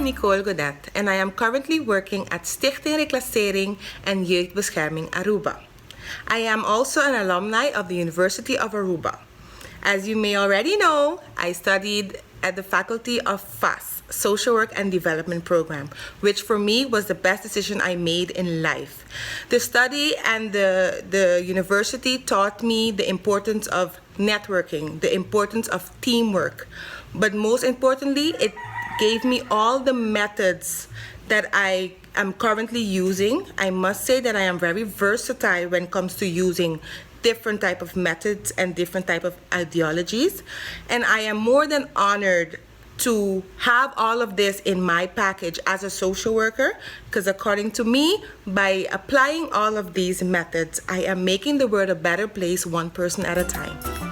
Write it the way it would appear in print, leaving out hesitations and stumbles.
Nicole Godett and I am currently working at Stichting Reclassering en Jeugdbescherming Aruba. I am also an alumni of the University of Aruba. As you may already know, I studied at the Faculty of FAS, Social Work and Development Program, which for me was the best decision I made in life. The study and the university taught me the importance of networking, the importance of teamwork, but most importantly, it gave me all the methods that I am currently using. I must say that I am very versatile when it comes to using different type of methods and different type of ideologies, and I am more than honored to have all of this in my package as a social worker, because according to me, by applying all of these methods, I am making the world a better place, one person at a time.